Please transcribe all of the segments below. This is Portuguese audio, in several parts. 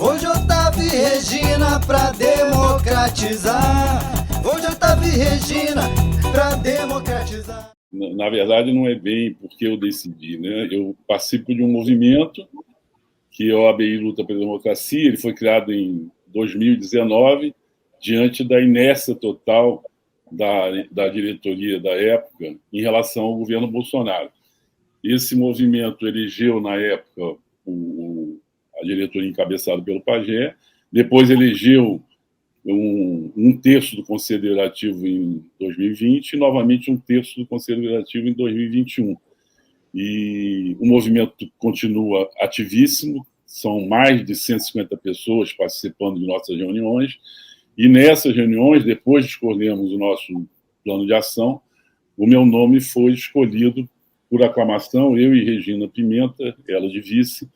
Hoje Otávio e Regina pra democratizar. Hoje Otávio e Regina pra democratizar. Na verdade, não é bem porque eu decidi, né? Eu participo de um movimento que é o ABI Luta pela Democracia. Ele foi criado em 2019, diante da inércia total da diretoria da época em relação ao governo Bolsonaro. Esse movimento elegeu, na época, a diretoria encabeçada pelo Pagé, depois elegeu um terço do Conselho Deliberativo em 2020 e, novamente, um terço do Conselho Deliberativo em 2021. E o movimento continua ativíssimo, são mais de 150 pessoas participando de nossas reuniões, e nessas reuniões, depois de escolhermos o nosso plano de ação, o meu nome foi escolhido por aclamação, eu e Regina Pimenta, ela de vice,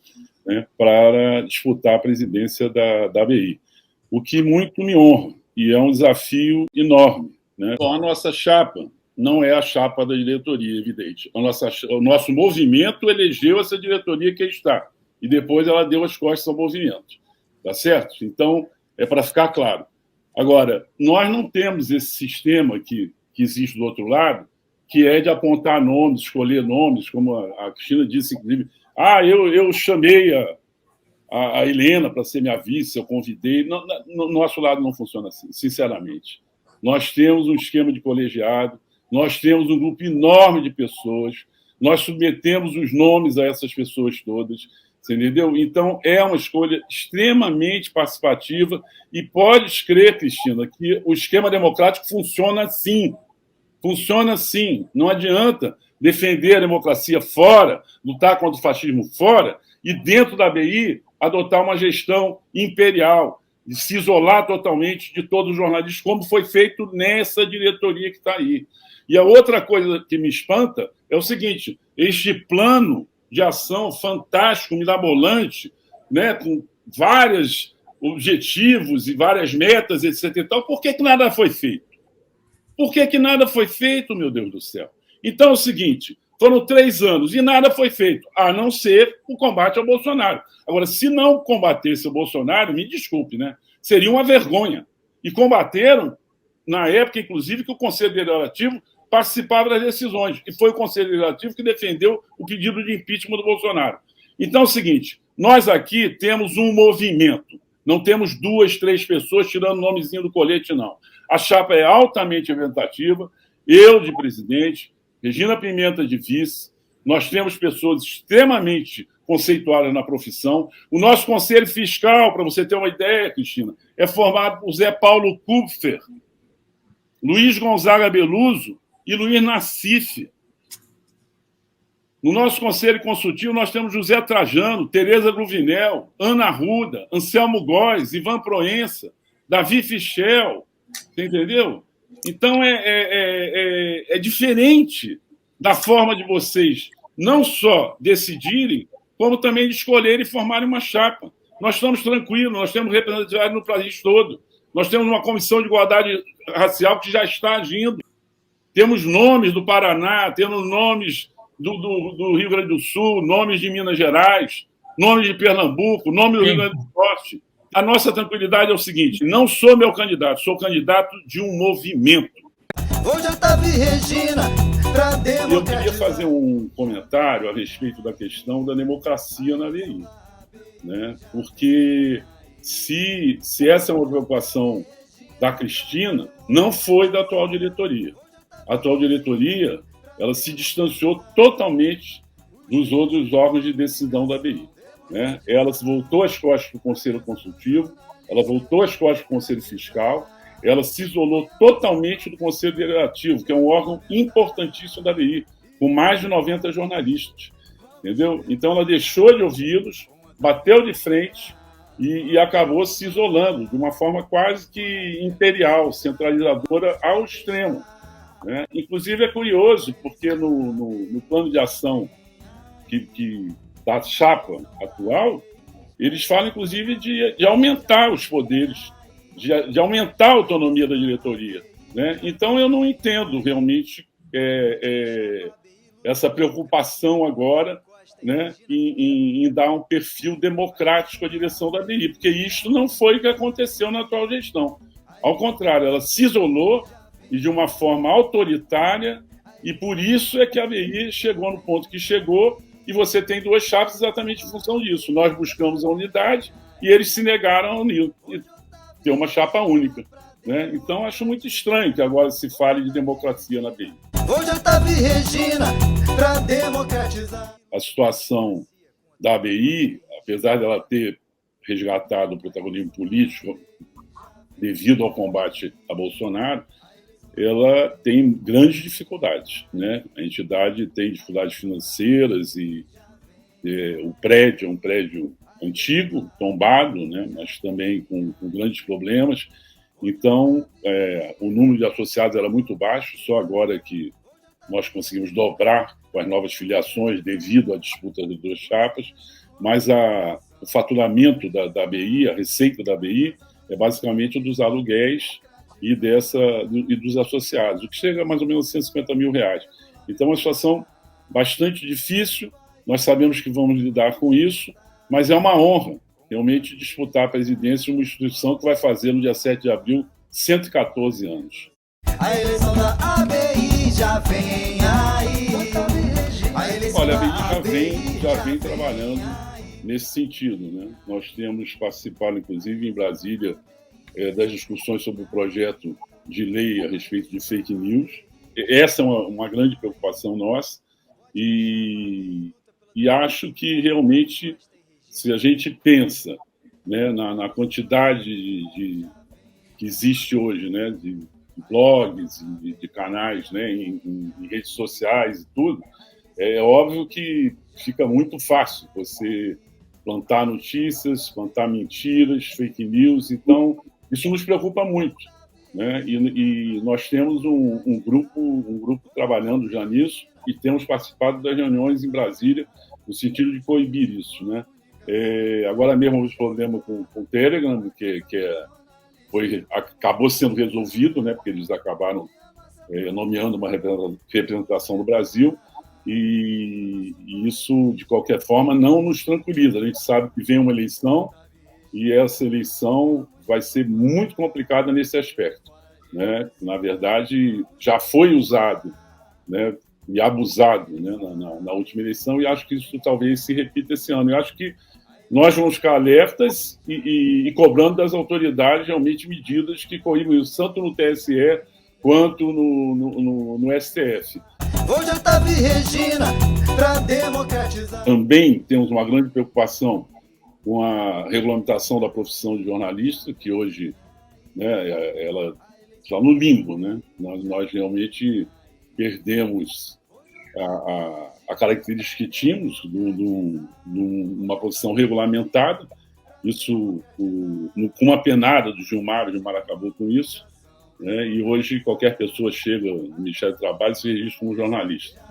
né, para disputar a presidência da ABI. O que muito me honra, e é um desafio enorme, né? Bom, a nossa chapa não é a chapa da diretoria, evidente. O nosso movimento elegeu essa diretoria que está, e depois ela deu as costas ao movimento. Tá certo? Então, é para ficar claro. Agora, nós não temos esse sistema que existe do outro lado, que é de apontar nomes, escolher nomes, como a Cristina disse, inclusive. Eu chamei a Helena para ser minha vice, eu convidei. No nosso lado não funciona assim, sinceramente. Nós temos um esquema de colegiado, nós temos um grupo enorme de pessoas, nós submetemos os nomes a essas pessoas todas, você entendeu? Então, é uma escolha extremamente participativa e pode crer, Cristina, que o esquema democrático funciona assim. Funciona assim. Não adianta defender a democracia fora, lutar contra o fascismo fora, e dentro da ABI adotar uma gestão imperial, de se isolar totalmente de todos os jornalistas, como foi feito nessa diretoria que está aí. E a outra coisa que me espanta é o seguinte: este plano de ação fantástico, mirabolante, né, com vários objetivos e várias metas, etc. E tal, por que nada foi feito? Por que nada foi feito, meu Deus do céu? Então é o seguinte: foram 3 anos e nada foi feito, a não ser o combate ao Bolsonaro. Agora, se não combatesse o Bolsonaro, me desculpe, né? Seria uma vergonha. E combateram, na época, inclusive, que o Conselho Deliberativo participava das decisões, e foi o Conselho Deliberativo que defendeu o pedido de impeachment do Bolsonaro. Então é o seguinte: nós aqui temos um movimento, não temos 2, 3 pessoas tirando o nomezinho do colete, não. A chapa é altamente representativa, eu de presidente, Regina Pimenta de vice, nós temos pessoas extremamente conceituadas na profissão. O nosso Conselho Fiscal, para você ter uma ideia, Cristina, é formado por Zé Paulo Kupfer, Luiz Gonzaga Beluso e Luiz Nassif. No nosso Conselho Consultivo, nós temos José Trajano, Tereza Gruvinel, Ana Arruda, Anselmo Góes, Ivan Proença, Davi Fischel, você entendeu? Então, é diferente da forma de vocês não só decidirem, como também de escolherem e formarem uma chapa. Nós estamos tranquilos, nós temos representatividade no país todo, nós temos uma comissão de igualdade racial que já está agindo. Temos nomes do Paraná, temos nomes do Rio Grande do Sul, nomes de Minas Gerais, nomes de Pernambuco, nome do Rio Grande do Norte. A nossa tranquilidade é o seguinte: não sou meu candidato, sou candidato de um movimento. Hoje Otávio e Regina pra democratizar. Eu queria fazer um comentário a respeito da questão da democracia na ABI, né? Porque se essa é uma preocupação da Cristina, não foi da atual diretoria. A atual diretoria, ela se distanciou totalmente dos outros órgãos de decisão da ABI, né? Ela se voltou às costas para o Conselho Consultivo, ela voltou às costas para o Conselho Fiscal, ela se isolou totalmente do Conselho Deliberativo, que é um órgão importantíssimo da ABI, com mais de 90 jornalistas, entendeu? Então ela deixou de ouvi-los, bateu de frente e acabou se isolando de uma forma quase que imperial, centralizadora ao extremo, né? Inclusive é curioso, porque no plano de ação da chapa atual, eles falam, inclusive, de aumentar os poderes, de aumentar a autonomia da diretoria, né? Então, eu não entendo realmente essa preocupação agora né, em dar um perfil democrático à direção da ABI, porque isto não foi o que aconteceu na atual gestão. Ao contrário, ela se isolou e de uma forma autoritária, e por isso é que a ABI chegou no ponto que chegou, e você tem duas chapas exatamente em função disso. Nós buscamos a unidade e eles se negaram a unir, ter uma chapa única, né? Então, acho muito estranho que agora se fale de democracia na ABI. Hoje eu tava em Regina para democratizar. A situação da ABI, apesar dela ter resgatado o protagonismo político devido ao combate a Bolsonaro, ela tem grandes dificuldades, né? A entidade tem dificuldades financeiras e o prédio é um prédio antigo, tombado, né? Mas também com grandes problemas. Então, o número de associados era muito baixo, só agora que nós conseguimos dobrar com as novas filiações devido à disputa das duas chapas, mas o faturamento da ABI, a receita da ABI, é basicamente o dos aluguéis e dos associados, o que chega a mais ou menos a R$150 mil. Então, é uma situação bastante difícil, nós sabemos que vamos lidar com isso, mas é uma honra realmente disputar a presidência de uma instituição que vai fazer no dia 7 de abril 114 anos. A eleição da ABI já vem aí. Olha, a ABI já vem trabalhando nesse sentido, né? Nós temos participado, inclusive, em Brasília, das discussões sobre o projeto de lei a respeito de fake news. Essa é uma grande preocupação nossa e acho que realmente, se a gente pensa, né, na quantidade que existe hoje, né, de blogs, de canais, né, em redes sociais e tudo, é óbvio que fica muito fácil você plantar notícias, plantar mentiras, fake news. Então, isso nos preocupa muito, né? E nós temos um grupo trabalhando já nisso e temos participado das reuniões em Brasília no sentido de coibir isso, né? Agora mesmo houve problema com o Telegram, que acabou sendo resolvido, né? Porque eles acabaram nomeando uma representação do Brasil. E isso, de qualquer forma, não nos tranquiliza. A gente sabe que vem uma eleição e essa eleição vai ser muito complicada nesse aspecto, né? Na verdade, já foi usado, né, e abusado, né, na última eleição, e acho que isso talvez se repita esse ano. Eu acho que nós vamos ficar alertas e cobrando das autoridades realmente medidas que corrigam isso, tanto no TSE quanto no STF. Hoje eu tava em Regina para democratizar. Também temos uma grande preocupação com a regulamentação da profissão de jornalista, que hoje, né, ela está no limbo, né? Nós realmente perdemos a característica que tínhamos de uma profissão regulamentada. Isso, com uma penada do Gilmar acabou com isso, né? E hoje qualquer pessoa chega no Ministério do Trabalho e se registra como jornalista.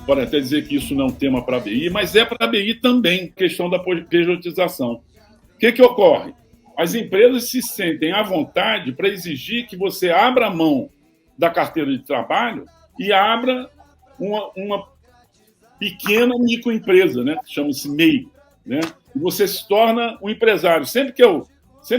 Pode até dizer que isso não é um tema para a ABI, mas é para a ABI também, questão da pejotização. O que ocorre? As empresas se sentem à vontade para exigir que você abra mão da carteira de trabalho e abra uma pequena microempresa, né? Chama-se MEI, né? E você se torna um empresário. Sempre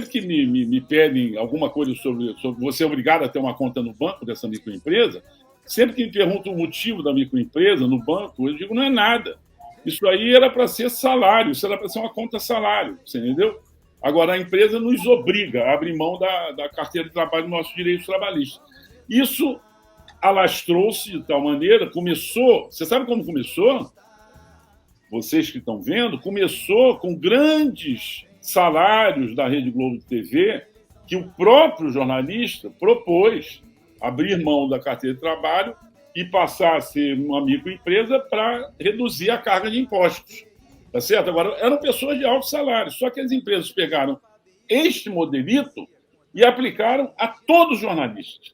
que me pedem alguma coisa sobre você é obrigado a ter uma conta no banco dessa microempresa, sempre que me perguntam o motivo da microempresa no banco, eu digo, não é nada. Isso aí era para ser salário, isso era para ser uma conta salário, você entendeu? Agora, a empresa nos obriga a abrir mão da carteira de trabalho dos nossos direitos trabalhistas. Isso alastrou-se de tal maneira, começou... Você sabe como começou? Vocês que estão vendo, começou com grandes salários da Rede Globo de TV, que o próprio jornalista propôs abrir mão da carteira de trabalho e passar a ser uma microempresa para reduzir a carga de impostos. Tá certo? Agora, eram pessoas de alto salário, só que as empresas pegaram este modelito e aplicaram a todos os jornalistas.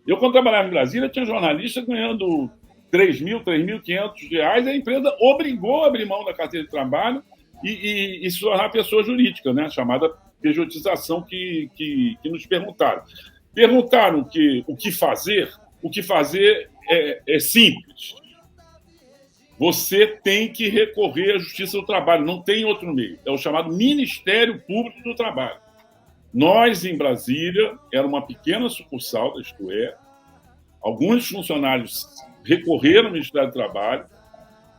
Eu, quando trabalhava em Brasília, tinha jornalista ganhando R$3.000, R$3.500, a empresa obrigou a abrir mão da carteira de trabalho e se tornar pessoa jurídica, né? Chamada pejotização que nos perguntaram. Perguntaram o que fazer é simples. você tem que recorrer à Justiça do Trabalho, não tem outro meio. É o chamado Ministério Público do Trabalho. Nós, em Brasília, era uma pequena sucursal da Isto É. Alguns funcionários recorreram ao Ministério do Trabalho,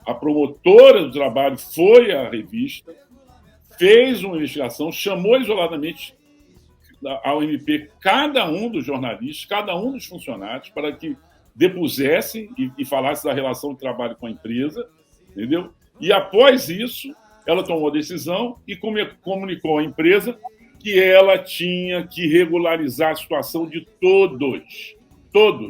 a promotora do trabalho foi à revista, fez uma investigação, chamou isoladamente ao MP cada um dos jornalistas, cada um dos funcionários, para que depusessem e falassem da relação de trabalho com a empresa, entendeu? E, após isso, ela tomou a decisão e comunicou à empresa que ela tinha que regularizar a situação de todos,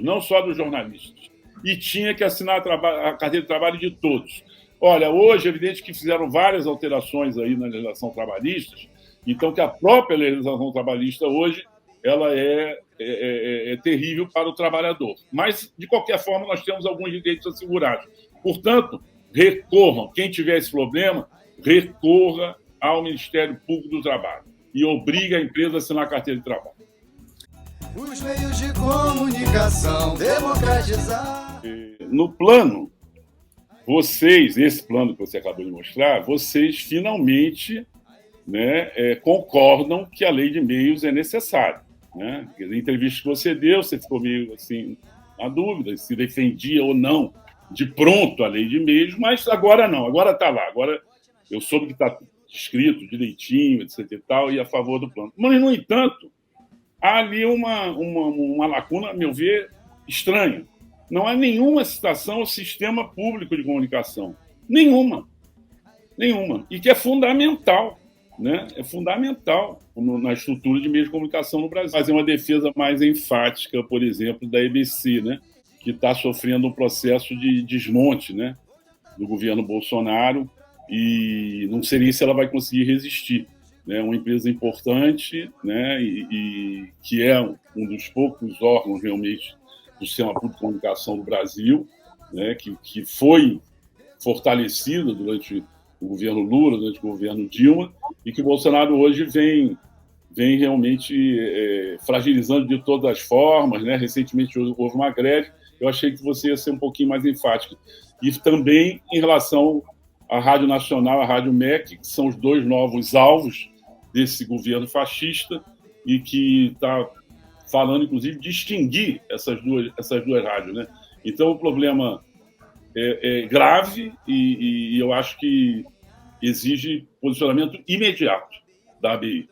não só dos jornalistas, e tinha que assinar a carteira de trabalho de todos. Olha, hoje é evidente que fizeram várias alterações aí na legislação trabalhista, então que a própria legislação trabalhista hoje ela é terrível para o trabalhador. Mas, de qualquer forma, nós temos alguns direitos assegurados. Portanto, recorram, quem tiver esse problema, recorra ao Ministério Público do Trabalho e obriga a empresa a assinar a carteira de trabalho. Os meios de comunicação democratizar. No plano, esse plano que você acabou de mostrar, vocês finalmente, né, concordam que a lei de meios é necessária. Né? Em entrevista que você deu, você ficou meio assim, na dúvida se defendia ou não de pronto a lei de meios, mas agora não, agora está lá. Agora eu soube que está escrito direitinho, etc. e tal, e a favor do plano. Mas, no entanto, há ali uma lacuna, a meu ver, estranha. Não há nenhuma citação ao sistema público de comunicação. Nenhuma. E que é fundamental. Né? É fundamental na estrutura de meios de comunicação no Brasil. Fazer uma defesa mais enfática, por exemplo, da EBC, né? Que está sofrendo um processo de desmonte, né? Do governo Bolsonaro, e não sei se ela vai conseguir resistir. É uma empresa importante, né? e que é um dos poucos órgãos realmente do sistema público de comunicação do Brasil, né? que foi fortalecida durante o governo Lula, durante o governo Dilma, e que o Bolsonaro hoje vem realmente fragilizando de todas as formas. Né? Recentemente houve uma greve, eu achei que você ia ser um pouquinho mais enfático. E também em relação à Rádio Nacional, à Rádio MEC, que são os dois novos alvos desse governo fascista, e que está falando, inclusive, de extinguir essas duas rádios. Né? Então, o problema é grave e eu acho que exige posicionamento imediato da ABI.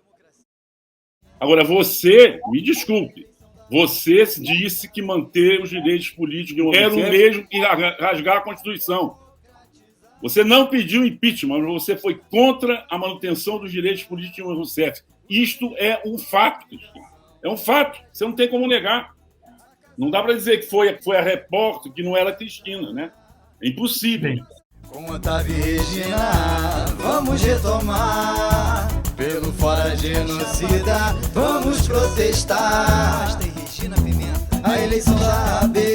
Agora, você, me desculpe, você disse que manter os direitos políticos era o mesmo que rasgar a Constituição. Você não pediu impeachment, mas você foi contra a manutenção dos direitos políticos do Rousseff. Isto é um fato, Cristina. É um fato. Você não tem como negar. Não dá para dizer que foi a repórter que não era Cristina, né? É impossível. Com Otávio e Regina, vamos retomar. Pelo fora genocida, vamos protestar. A eleição da AB